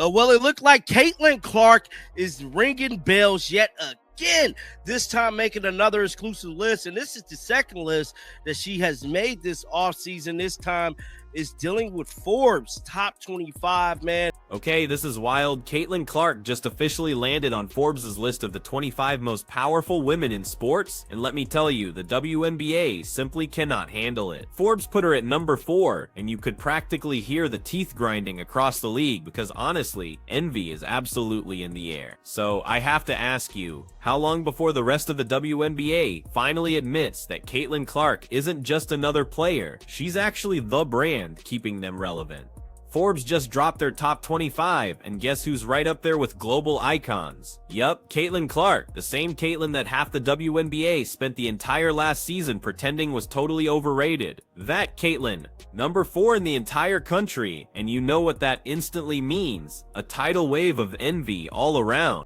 Well, it looked like Caitlin Clark is ringing bells yet again, this time making another exclusive list. And this is the second list that she has made this offseason. This time is dealing with Forbes top 25, man. Okay, this is wild. Caitlin Clark just officially landed on Forbes' list of the 25 most powerful women in sports, and let me tell you, the WNBA simply cannot handle it. Forbes put her at number 4, and you could practically hear the teeth grinding across the league because honestly, envy is absolutely in the air. So I have to ask you, how long before the rest of the WNBA finally admits that Caitlin Clark isn't just another player, she's actually the brand keeping them relevant? Forbes just dropped their top 25, and guess who's right up there with global icons? Yup, Caitlin Clark, the same Caitlin that half the WNBA spent the entire last season pretending was totally overrated. That Caitlin, number 4 in the entire country, and you know what that instantly means, a tidal wave of envy all around.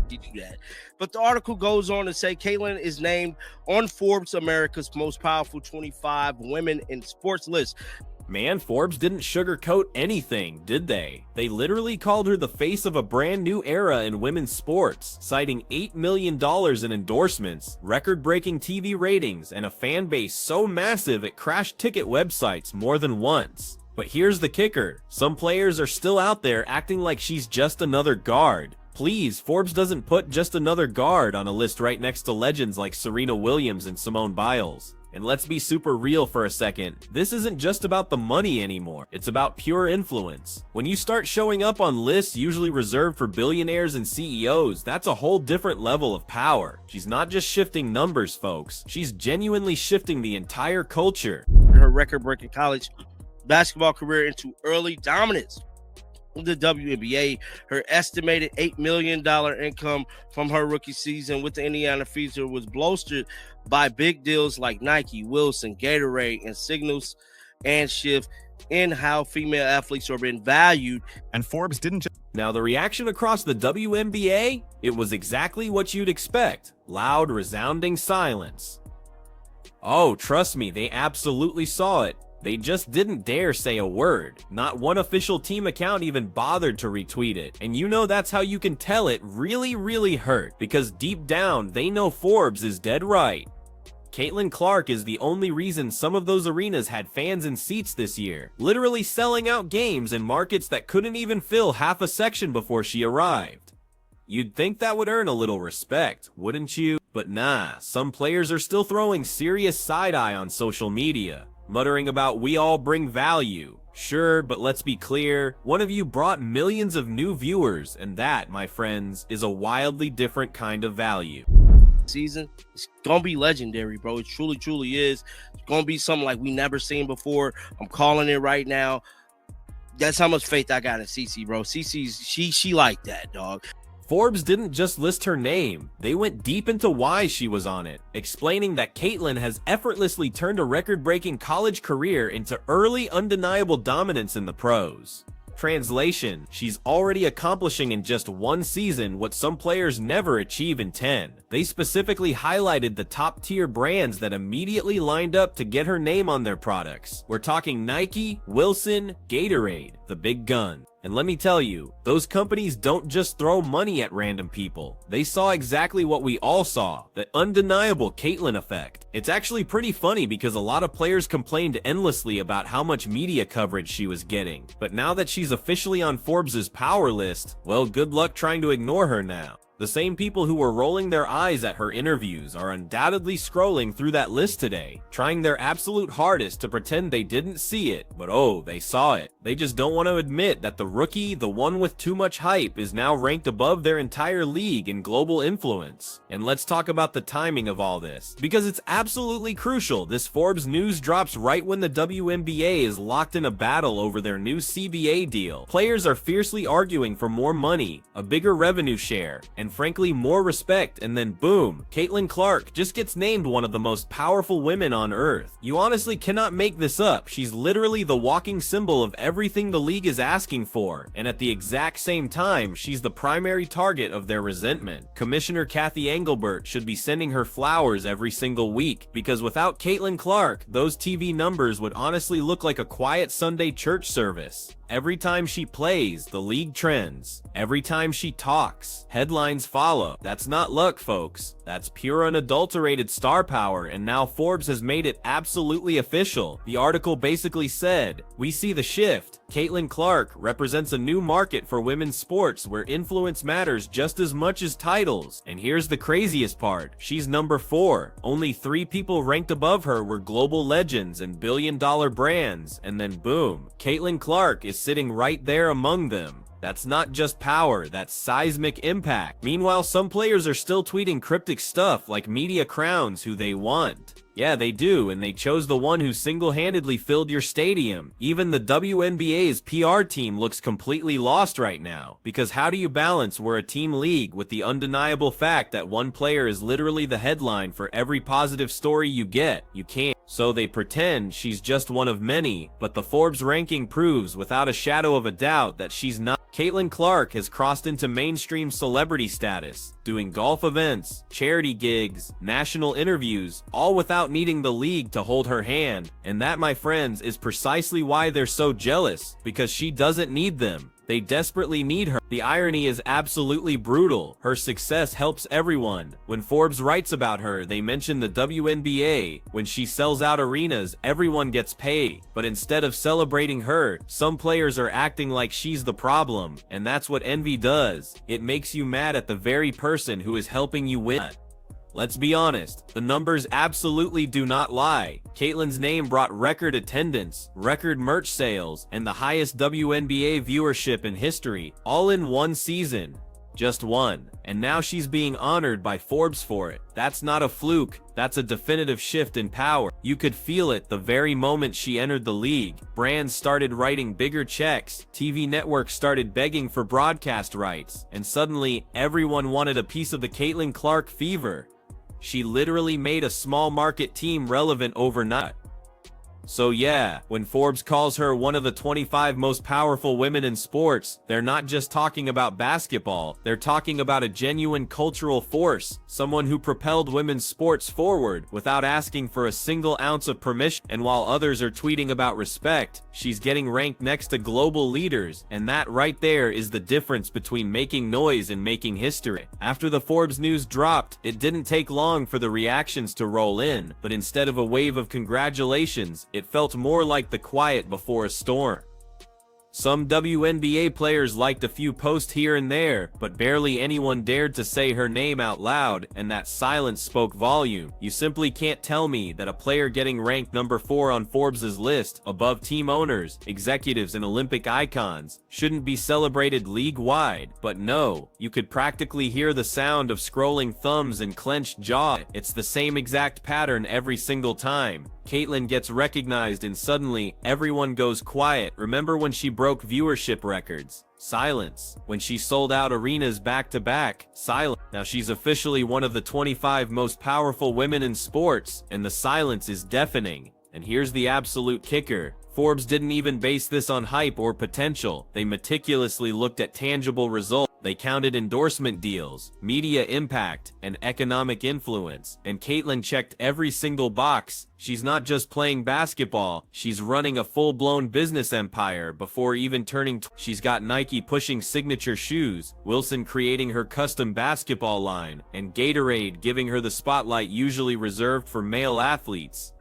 Do that. But the article goes on to say Caitlin is named on Forbes America's most powerful 25 women in sports list. Man, Forbes didn't sugarcoat anything, did they? They literally called her the face of a brand new era in women's sports, citing $8 million in endorsements, record-breaking TV ratings, and a fan base so massive it crashed ticket websites more than once. But here's the kicker, some players are still out there acting like she's just another guard. Please, Forbes doesn't put just another guard on a list right next to legends like Serena Williams and Simone Biles. And let's be super real for a second, this isn't just about the money anymore, it's about pure influence. When you start showing up on lists usually reserved for billionaires and CEOs, that's a whole different level of power. She's not just shifting numbers, folks, she's genuinely shifting the entire culture. Her record-breaking college basketball career into early dominance in the WNBA. Her estimated $8 million income from her rookie season with the Indiana Fever was bolstered by big deals like Nike, Wilson, Gatorade, and signals and shift in how female athletes are being valued. And Forbes didn't just... Now, the reaction across the WNBA, it was exactly what you'd expect. Loud, resounding silence. Oh, trust me, they absolutely saw it. They just didn't dare say a word. Not one official team account even bothered to retweet it. And you know that's how you can tell it really hurt, because deep down, they know Forbes is dead right. Caitlin Clark is the only reason some of those arenas had fans and seats this year, literally selling out games in markets that couldn't even fill half a section before she arrived. You'd think that would earn a little respect, wouldn't you? But nah, some players are still throwing serious side-eye on social media, muttering about "we all bring value." Sure, but let's be clear, one of you brought millions of new viewers, and that, my friends, is a wildly different kind of value. Season, it's gonna be legendary, bro. It truly is. It's gonna be something like we never seen before. I'm calling it right now. That's how much faith I got in CC, bro. CC's she like that, dog. Forbes didn't just list her name, they went deep into why she was on it, explaining that Caitlin has effortlessly turned a record-breaking college career into early, undeniable dominance in the pros. Translation, she's already accomplishing in just one season what some players never achieve in 10. They specifically highlighted the top-tier brands that immediately lined up to get her name on their products. We're talking Nike, Wilson, Gatorade, the big gun. And let me tell you, those companies don't just throw money at random people. They saw exactly what we all saw, the undeniable Caitlin effect. It's actually pretty funny because a lot of players complained endlessly about how much media coverage she was getting. But now that she's officially on Forbes' power list, well, good luck trying to ignore her now. The same people who were rolling their eyes at her interviews are undoubtedly scrolling through that list today, trying their absolute hardest to pretend they didn't see it, but oh, they saw it. They just don't want to admit that the rookie, the one with too much hype, is now ranked above their entire league in global influence. And let's talk about the timing of all this, because it's absolutely crucial. This Forbes news drops right when the WNBA is locked in a battle over their new CBA deal. Players are fiercely arguing for more money, a bigger revenue share, and frankly more respect, and then boom, Caitlin Clark just gets named one of the most powerful women on earth. You honestly cannot make this up. She's literally the walking symbol of everything the league is asking for, and at the exact same time, she's the primary target of their resentment. Commissioner Kathy Engelbert should be sending her flowers every single week, because without Caitlin Clark, those TV numbers would honestly look like a quiet Sunday church service. Every time she plays, the league trends. Every time she talks, headlines follow. That's not luck, folks. That's pure unadulterated star power, and now Forbes has made it absolutely official. The article basically said, "We see the shift. Caitlin Clark represents a new market for women's sports where influence matters just as much as titles." And here's the craziest part. She's number 4. Only 3 people ranked above her were global legends and billion-dollar brands, and then boom, Caitlin Clark is sitting right there among them. That's not just power, that's seismic impact. Meanwhile, some players are still tweeting cryptic stuff like media crowns who they want. Yeah, they do, and they chose the one who single-handedly filled your stadium. Even the WNBA's PR team looks completely lost right now, because how do you balance we're a team league with the undeniable fact that one player is literally the headline for every positive story you get? You can't. So they pretend she's just one of many, but the Forbes ranking proves without a shadow of a doubt that she's not. Caitlin Clark has crossed into mainstream celebrity status, doing golf events, charity gigs, national interviews, all without needing the league to hold her hand. And that, my friends, is precisely why they're so jealous, because she doesn't need them. They desperately need her. The irony is absolutely brutal. Her success helps everyone. When Forbes writes about her, they mention the WNBA. When she sells out arenas, everyone gets paid. But instead of celebrating her, some players are acting like she's the problem. And that's what envy does. It makes you mad at the very person who is helping you win. Let's be honest, the numbers absolutely do not lie. Caitlin's name brought record attendance, record merch sales, and the highest WNBA viewership in history, all in one season. Just one. And now she's being honored by Forbes for it. That's not a fluke, that's a definitive shift in power. You could feel it the very moment she entered the league. Brands started writing bigger checks, TV networks started begging for broadcast rights, and suddenly everyone wanted a piece of the Caitlin Clark fever. She literally made a small market team relevant overnight. So yeah, when Forbes calls her one of the 25 most powerful women in sports, they're not just talking about basketball, they're talking about a genuine cultural force, someone who propelled women's sports forward without asking for a single ounce of permission. And while others are tweeting about respect, she's getting ranked next to global leaders, and that right there is the difference between making noise and making history. After the Forbes news dropped, it didn't take long for the reactions to roll in, but instead of a wave of congratulations, it felt more like the quiet before a storm. Some WNBA players liked a few posts here and there, but barely anyone dared to say her name out loud, and that silence spoke volume. You simply can't tell me that a player getting ranked number 4 on Forbes' list, above team owners, executives, and Olympic icons, shouldn't be celebrated league-wide. But no, you could practically hear the sound of scrolling thumbs and clenched jaw. It's the same exact pattern every single time. Caitlin gets recognized and suddenly everyone goes quiet. Remember when she broke viewership records? Silence. When she sold out arenas back-to-back? Silence. Now she's officially one of the 25 most powerful women in sports, and the silence is deafening. And here's the absolute kicker. Forbes didn't even base this on hype or potential. They meticulously looked at tangible results. They counted endorsement deals, media impact, and economic influence. And Caitlin checked every single box. She's not just playing basketball, she's running a full-blown business empire before even turning. She's got Nike pushing signature shoes, Wilson creating her custom basketball line, and Gatorade giving her the spotlight usually reserved for male athletes.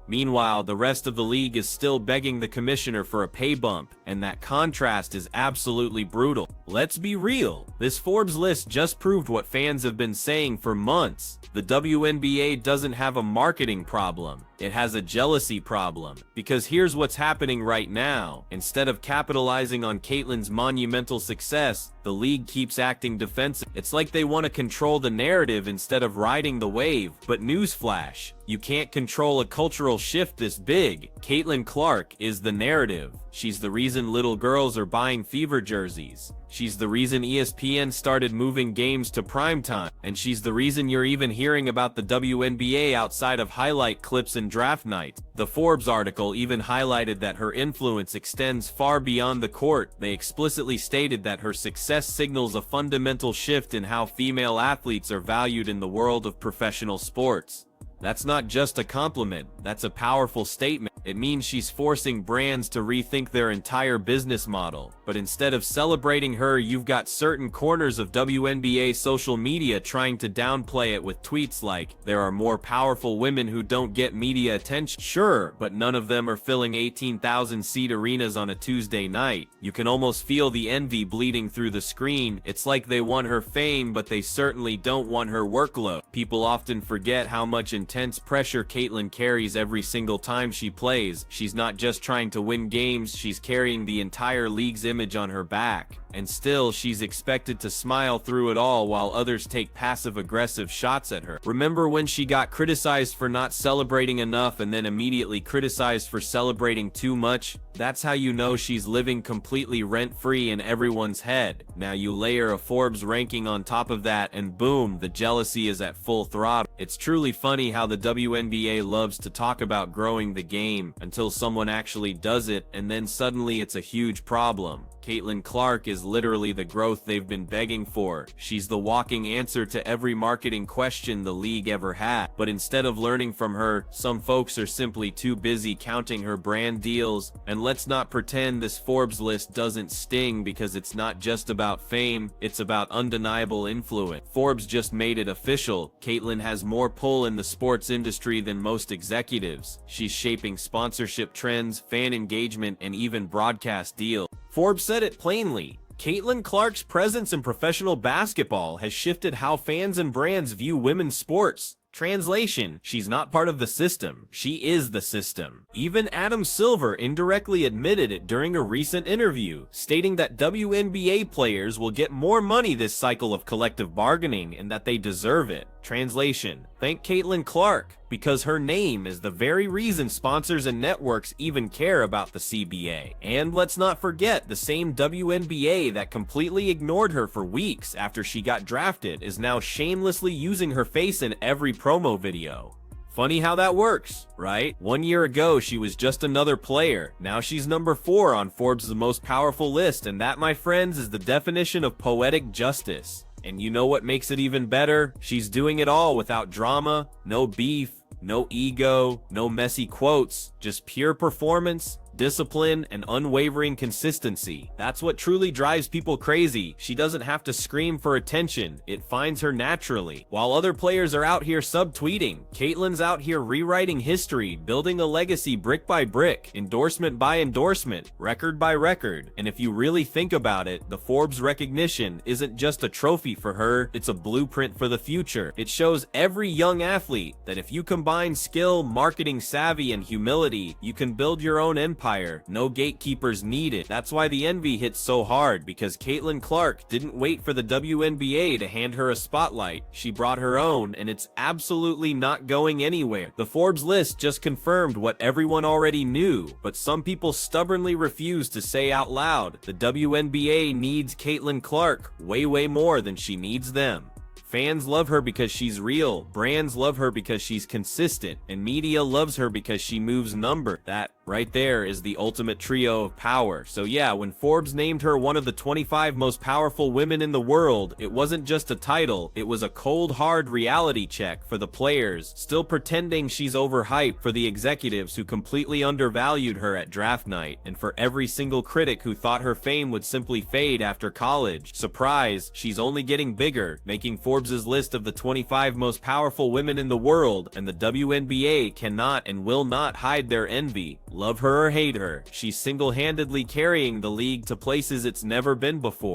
Meanwhile, the rest of the league is still begging the commissioner for a pay bump, and that contrast is absolutely brutal. Let's be real, this Forbes list just proved what fans have been saying for months. The WNBA doesn't have a marketing problem, it has a jealousy problem. Because here's what's happening right now. Instead of capitalizing on Caitlin's monumental success, the league keeps acting defensive. It's like they want to control the narrative instead of riding the wave. But newsflash, you can't control a cultural shift this big. Caitlin Clark is the narrative. She's the reason little girls are buying Fever jerseys. She's the reason ESPN started moving games to primetime. And she's the reason you're even hearing about the WNBA outside of highlight clips and draft night. The Forbes article even highlighted that her influence extends far beyond the court. They explicitly stated that her success signals a fundamental shift in how female athletes are valued in the world of professional sports. That's not just a compliment, that's a powerful statement. It means she's forcing brands to rethink their entire business model. But instead of celebrating her, you've got certain corners of WNBA social media trying to downplay it with tweets like, "There are more powerful women who don't get media attention." Sure, but none of them are filling 18,000-seat arenas on a Tuesday night. You can almost feel the envy bleeding through the screen. It's like they want her fame, but they certainly don't want her workload. People often forget how much intense pressure Caitlin carries every single time she plays. She's not just trying to win games, she's carrying the entire league's image on her back. And still, she's expected to smile through it all while others take passive-aggressive shots at her. Remember when she got criticized for not celebrating enough and then immediately criticized for celebrating too much? That's how you know she's living completely rent-free in everyone's head. Now you layer a Forbes ranking on top of that and boom, the jealousy is at full throttle. It's truly funny how the WNBA loves to talk about growing the game until someone actually does it, and then suddenly it's a huge problem. Caitlin Clark is literally the growth they've been begging for. She's the walking answer to every marketing question the league ever had. But instead of learning from her, some folks are simply too busy counting her brand deals. And let's not pretend this Forbes list doesn't sting, because it's not just about fame, it's about undeniable influence. Forbes just made it official. Caitlin has more pull in the sports industry than most executives. She's shaping sponsorship trends, fan engagement, and even broadcast deals. Forbes said it plainly. Caitlin Clark's presence in professional basketball has shifted how fans and brands view women's sports. Translation: she's not part of the system, she is the system. Even Adam Silver indirectly admitted it during a recent interview, stating that WNBA players will get more money this cycle of collective bargaining and that they deserve it. Translation: thank Caitlin Clark, because her name is the very reason sponsors and networks even care about the CBA. And let's not forget, the same WNBA that completely ignored her for weeks after she got drafted is now shamelessly using her face in every promo video. Funny how that works, right? 1 year ago, she was just another player. Now she's number 4 on Forbes' most powerful list, and that, my friends, is the definition of poetic justice. And you know what makes it even better? She's doing it all without drama, no beef, no ego, no messy quotes, just pure performance, discipline, and unwavering consistency. That's what truly drives people crazy. She doesn't have to scream for attention. It finds her naturally. While other players are out here subtweeting, Caitlin's out here rewriting history, building a legacy brick by brick, endorsement by endorsement, record by record. And if you really think about it, the Forbes recognition isn't just a trophy for her, it's a blueprint for the future. It shows every young athlete that if you combine skill, marketing savvy, and humility, you can build your own empire. No gatekeepers needed. That's why the envy hits so hard, because Caitlin Clark didn't wait for the WNBA to hand her a spotlight. She brought her own, and it's absolutely not going anywhere. The Forbes list just confirmed what everyone already knew, but some people stubbornly refuse to say out loud. The WNBA needs Caitlin Clark way more than she needs them. Fans love her because she's real, brands love her because she's consistent, and media loves her because she moves numbers. That right there is the ultimate trio of power. So yeah, when Forbes named her one of the 25 most powerful women in the world, it wasn't just a title, it was a cold hard reality check for the players still pretending she's overhyped, for the executives who completely undervalued her at draft night, and for every single critic who thought her fame would simply fade after college. Surprise, she's only getting bigger, making Forbes' list of the 25 most powerful women in the world, and the WNBA cannot and will not hide their envy. Love her or hate her, she's single-handedly carrying the league to places it's never been before.